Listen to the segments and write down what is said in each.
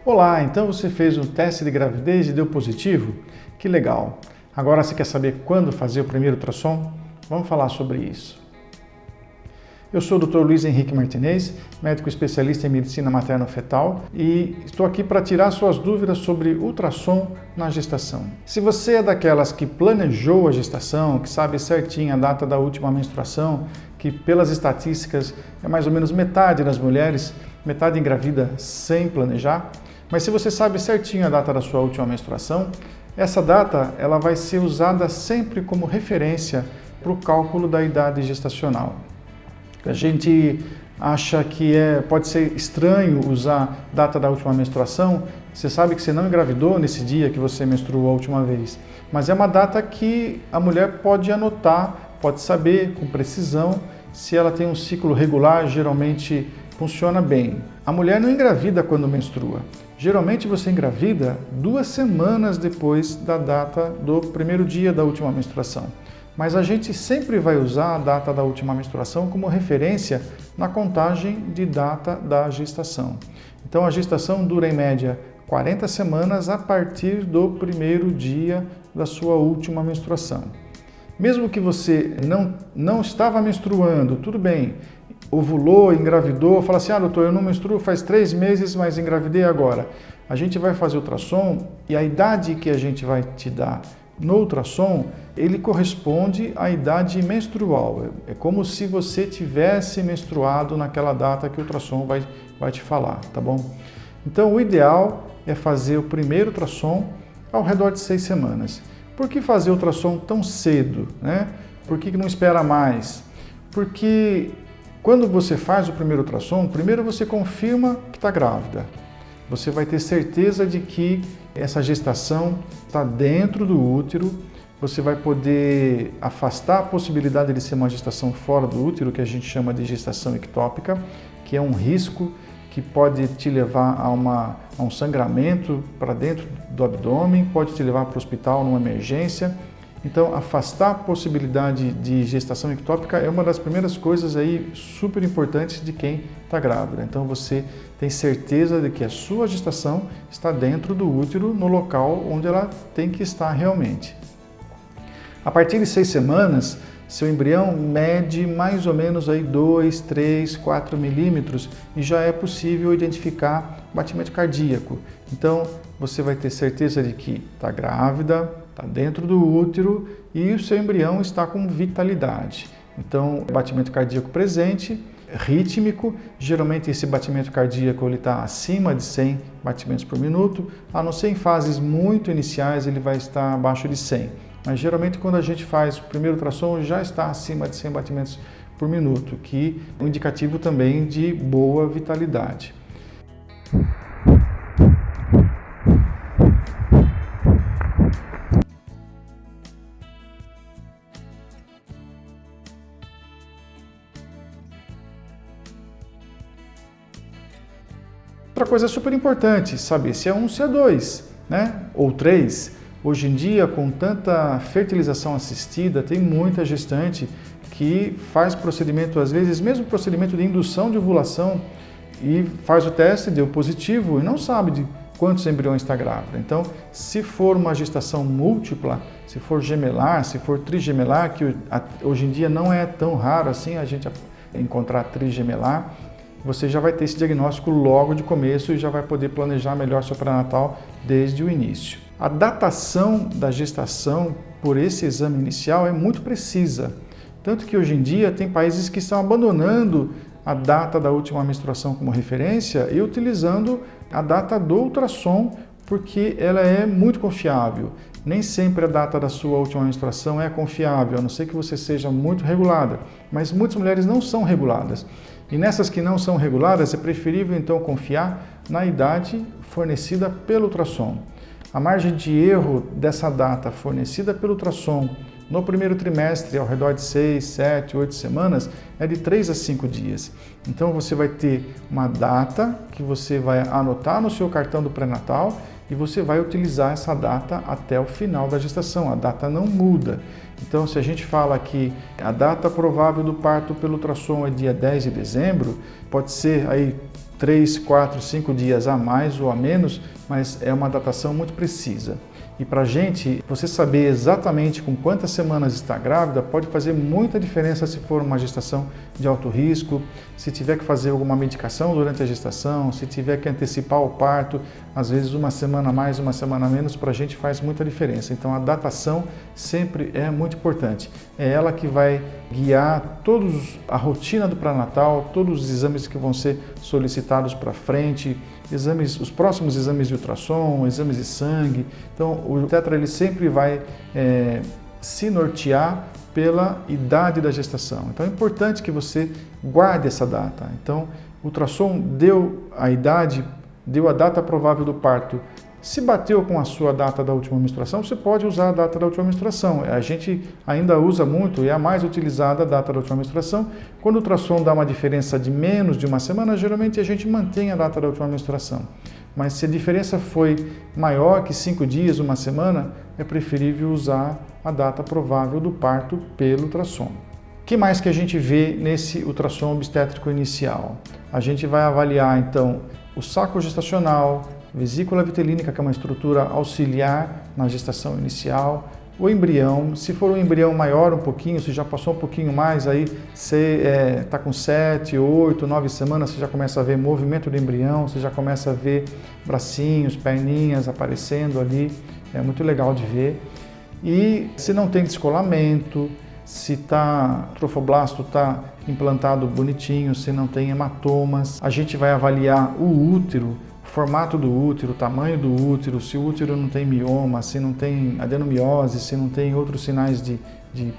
Olá, então você fez um teste de gravidez e deu positivo? Que legal! Agora você quer saber quando fazer o primeiro ultrassom? Vamos falar sobre isso. Eu sou o Dr. Luiz Henrique Martinez, médico especialista em medicina materno-fetal e estou aqui para tirar suas dúvidas sobre ultrassom na gestação. Se você é daquelas que planejou a gestação, que sabe certinho a data da última menstruação, que pelas estatísticas é mais ou menos metade das mulheres, metade engravida sem planejar, mas se você sabe certinho a data da sua última menstruação, essa data ela vai ser usada sempre como referência para o cálculo da idade gestacional. A gente acha que pode ser estranho usar a data da última menstruação. Você sabe que você não engravidou nesse dia que você menstruou a última vez, mas é uma data que a mulher pode anotar, pode saber com precisão se ela tem um ciclo regular, geralmente funciona bem. A mulher não engravida quando menstrua. Geralmente você engravida 2 semanas depois da data do primeiro dia da última menstruação. Mas a gente sempre vai usar a data da última menstruação como referência na contagem de data da gestação. Então a gestação dura em média 40 semanas a partir do primeiro dia da sua última menstruação. Mesmo que você não estava menstruando, tudo bem, ovulou, engravidou, fala assim, doutor, eu não menstruo faz 3 meses, mas engravidei agora. A gente vai fazer ultrassom e a idade que a gente vai te dar no ultrassom, ele corresponde à idade menstrual. É como se você tivesse menstruado naquela data que o ultrassom vai te falar, tá bom? Então o ideal é fazer o primeiro ultrassom ao redor de 6 semanas. Por que fazer o ultrassom tão cedo, né? Por que não espera mais? Porque quando você faz o primeiro ultrassom, primeiro você confirma que está grávida. Você vai ter certeza de que essa gestação está dentro do útero. Você vai poder afastar a possibilidade de ser uma gestação fora do útero, que a gente chama de gestação ectópica, que é um risco que pode te levar a um sangramento para dentro do abdômen, pode te levar para o hospital numa emergência. Então, afastar a possibilidade de gestação ectópica é uma das primeiras coisas aí super importantes de quem está grávida. Então, você tem certeza de que a sua gestação está dentro do útero, no local onde ela tem que estar realmente. A partir de 6 semanas, seu embrião mede mais ou menos aí 2, 3, 4 milímetros e já é possível identificar batimento cardíaco. Então, você vai ter certeza de que está grávida, está dentro do útero e o seu embrião está com vitalidade. Então, batimento cardíaco presente, rítmico, geralmente esse batimento cardíaco está acima de 100 batimentos por minuto, a não ser em fases muito iniciais ele vai estar abaixo de 100. Mas geralmente quando a gente faz o primeiro ultrassom já está acima de 100 batimentos por minuto, que é um indicativo também de boa vitalidade. Outra coisa super importante, saber se é 1, se é 2, né? Ou 3. Hoje em dia, com tanta fertilização assistida, tem muita gestante que faz procedimento, às vezes, mesmo procedimento de indução de ovulação, e faz o teste, deu positivo e não sabe de quantos embriões está grávida. Então, se for uma gestação múltipla, se for gemelar, se for trigemelar, que hoje em dia não é tão raro assim a gente encontrar trigemelar, você já vai ter esse diagnóstico logo de começo e já vai poder planejar melhor seu pré-natal desde o início. A datação da gestação por esse exame inicial é muito precisa, tanto que hoje em dia tem países que estão abandonando a data da última menstruação como referência e utilizando a data do ultrassom porque ela é muito confiável. Nem sempre a data da sua última menstruação é confiável, a não ser que você seja muito regulada, mas muitas mulheres não são reguladas. E nessas que não são reguladas, é preferível então confiar na idade fornecida pelo ultrassom. A margem de erro dessa data fornecida pelo ultrassom no primeiro trimestre, ao redor de 6, 7, 8 semanas, é de 3 a 5 dias. Então você vai ter uma data que você vai anotar no seu cartão do pré-natal e você vai utilizar essa data até o final da gestação. A data não muda. Então, se a gente fala que a data provável do parto pelo ultrassom é dia 10 de dezembro, pode ser aí 3, 4, 5 dias a mais ou a menos, mas é uma datação muito precisa. E para a gente, você saber exatamente com quantas semanas está grávida pode fazer muita diferença se for uma gestação de alto risco, se tiver que fazer alguma medicação durante a gestação, se tiver que antecipar o parto, às vezes uma semana a mais, uma semana a menos, para a gente faz muita diferença. Então a datação sempre é muito importante. É ela que vai guiar a rotina do pré-natal, todos os exames que vão ser solicitados para frente, os próximos exames de ultrassom, exames de sangue. Então o obstetra ele sempre vai se nortear pela idade da gestação. Então é importante que você guarde essa data. Então o ultrassom deu a idade, deu a data provável do parto. Se bateu com a sua data da última menstruação, você pode usar a data da última menstruação. A gente ainda usa muito e é a mais utilizada a data da última menstruação. Quando o ultrassom dá uma diferença de menos de uma semana, geralmente a gente mantém a data da última menstruação. Mas se a diferença foi maior que 5 dias, uma semana, é preferível usar a data provável do parto pelo ultrassom. O que mais que a gente vê nesse ultrassom obstétrico inicial? A gente vai avaliar então o saco gestacional, vesícula vitelínica, que é uma estrutura auxiliar na gestação inicial, o embrião. Se for um embrião maior um pouquinho, se já passou um pouquinho mais, aí você está com 7, 8, 9 semanas, você já começa a ver movimento do embrião, você já começa a ver bracinhos, perninhas aparecendo ali, é muito legal de ver. E se não tem descolamento, se o trofoblasto está implantado bonitinho, se não tem hematomas, a gente vai avaliar o útero, formato do útero, tamanho do útero, se o útero não tem mioma, se não tem adenomiose, se não tem outros sinais de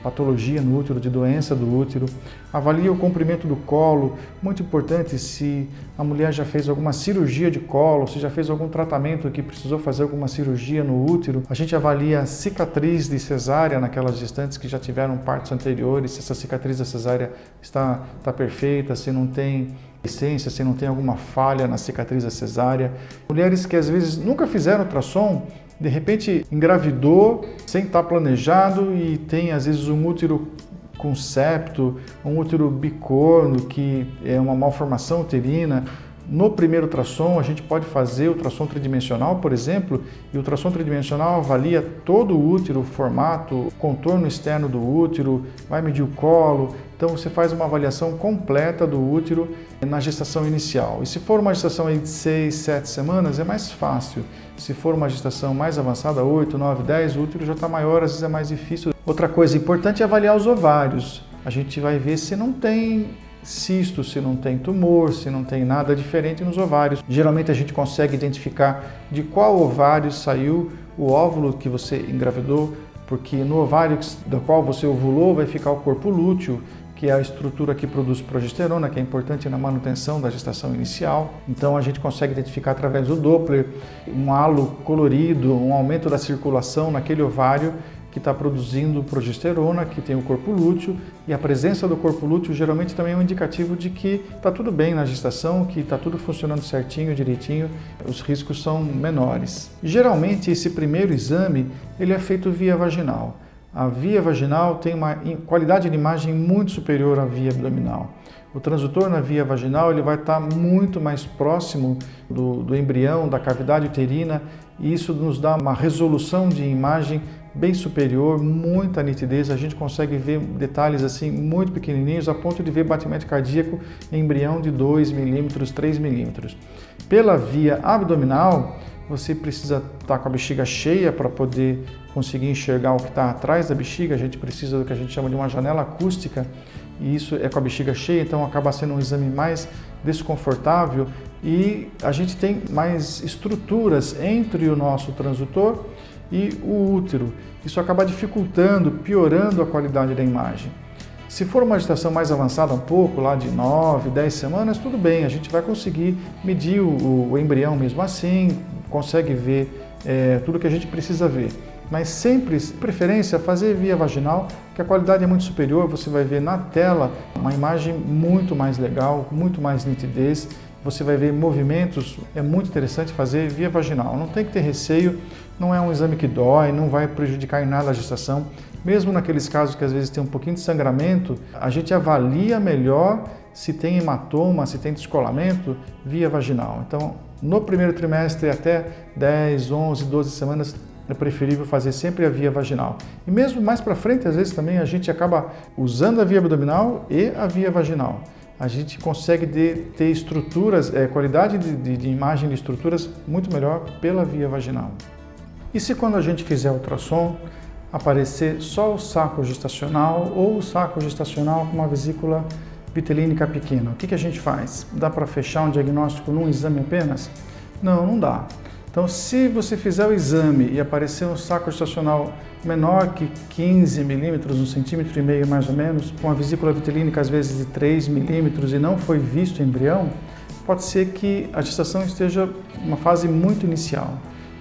patologia no útero, de doença do útero. Avalia o comprimento do colo, muito importante se a mulher já fez alguma cirurgia de colo, se já fez algum tratamento que precisou fazer alguma cirurgia no útero. A gente avalia a cicatriz de cesárea naquelas gestantes que já tiveram partos anteriores, se essa cicatriz da cesárea está perfeita, se não tem essência, se não tem alguma falha na cicatriz da cesárea. Mulheres que às vezes nunca fizeram ultrassom, de repente engravidou sem estar planejado e tem às vezes um útero com septo, um útero bicorno, que é uma malformação uterina. No primeiro ultrassom, a gente pode fazer ultrassom tridimensional, por exemplo, e o ultrassom tridimensional avalia todo o útero, o formato, contorno externo do útero, vai medir o colo. Então você faz uma avaliação completa do útero na gestação inicial. E se for uma gestação de 6, 7 semanas, é mais fácil. Se for uma gestação mais avançada, 8, 9, 10, o útero já está maior, às vezes é mais difícil. Outra coisa importante é avaliar os ovários. A gente vai ver se não tem cisto, se não tem tumor, se não tem nada diferente nos ovários. Geralmente a gente consegue identificar de qual ovário saiu o óvulo que você engravidou, porque no ovário do qual você ovulou vai ficar o corpo lúteo, que é a estrutura que produz progesterona, que é importante na manutenção da gestação inicial. Então a gente consegue identificar através do Doppler um halo colorido, um aumento da circulação naquele ovário que está produzindo progesterona, que tem o corpo lúteo, e a presença do corpo lúteo geralmente também é um indicativo de que está tudo bem na gestação, que está tudo funcionando certinho, direitinho, os riscos são menores. Geralmente esse primeiro exame ele é feito via vaginal. A via vaginal tem uma qualidade de imagem muito superior à via abdominal. O transdutor na via vaginal ele vai estar muito mais próximo do embrião, da cavidade uterina, e isso nos dá uma resolução de imagem bem superior, muita nitidez, a gente consegue ver detalhes assim muito pequenininhos, a ponto de ver batimento cardíaco em embrião de 2 milímetros, 3 milímetros. Pela via abdominal, você precisa estar com a bexiga cheia para poder conseguir enxergar o que está atrás da bexiga. A gente precisa do que a gente chama de uma janela acústica, e isso é com a bexiga cheia, então acaba sendo um exame mais desconfortável, e a gente tem mais estruturas entre o nosso transdutor e o útero. Isso acaba dificultando, piorando a qualidade da imagem. Se for uma gestação mais avançada um pouco, lá de 9, 10 semanas, tudo bem, a gente vai conseguir medir o embrião mesmo assim, consegue ver tudo que a gente precisa ver. Mas sempre, preferência, fazer via vaginal, que a qualidade é muito superior, você vai ver na tela uma imagem muito mais legal, muito mais nitidez, você vai ver movimentos, é muito interessante fazer via vaginal. Não tem que ter receio, não é um exame que dói, não vai prejudicar em nada a gestação. Mesmo naqueles casos que às vezes tem um pouquinho de sangramento, a gente avalia melhor se tem hematoma, se tem descolamento via vaginal. Então, no primeiro trimestre até 10, 11, 12 semanas, é preferível fazer sempre a via vaginal. E mesmo mais para frente, às vezes também a gente acaba usando a via abdominal e a via vaginal. A gente consegue ter estruturas, qualidade de imagem de estruturas muito melhor pela via vaginal. E se quando a gente fizer ultrassom, aparecer só o saco gestacional ou o saco gestacional com uma vesícula vitelínica pequena, o que a gente faz? Dá para fechar um diagnóstico num exame apenas? Não, não dá. Então, se você fizer o exame e aparecer um saco gestacional menor que 15 milímetros, 1,5 centímetro mais ou menos, com a vesícula vitelínica às vezes de 3 milímetros e não foi visto o embrião, pode ser que a gestação esteja em uma fase muito inicial.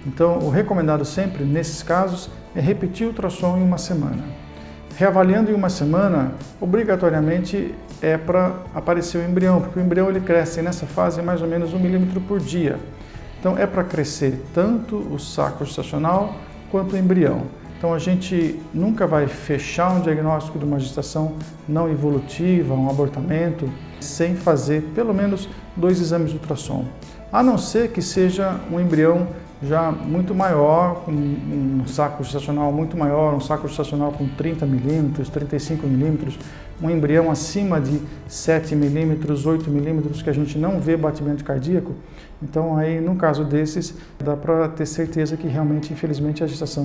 Então, o recomendado sempre, nesses casos, é repetir o ultrassom em uma semana. Reavaliando em uma semana, obrigatoriamente é para aparecer o embrião, porque o embrião ele cresce nessa fase mais ou menos 1 milímetro por dia. Então é para crescer tanto o saco gestacional quanto o embrião. Então a gente nunca vai fechar um diagnóstico de uma gestação não evolutiva, um abortamento, sem fazer pelo menos 2 exames de ultrassom. A não ser que seja um embrião já muito maior, com um saco gestacional muito maior, um saco gestacional com 30 milímetros, 35 milímetros, um embrião acima de 7 milímetros, 8 milímetros, que a gente não vê batimento cardíaco. Então aí, num caso desses, dá para ter certeza que realmente, infelizmente, a gestação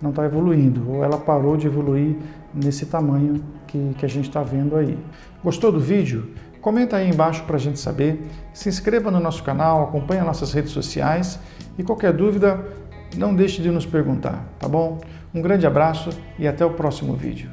não tá evoluindo, ou ela parou de evoluir nesse tamanho que a gente está vendo aí. Gostou do vídeo? Comenta aí embaixo para a gente saber, se inscreva no nosso canal, acompanhe as nossas redes sociais e qualquer dúvida, não deixe de nos perguntar, tá bom? Um grande abraço e até o próximo vídeo.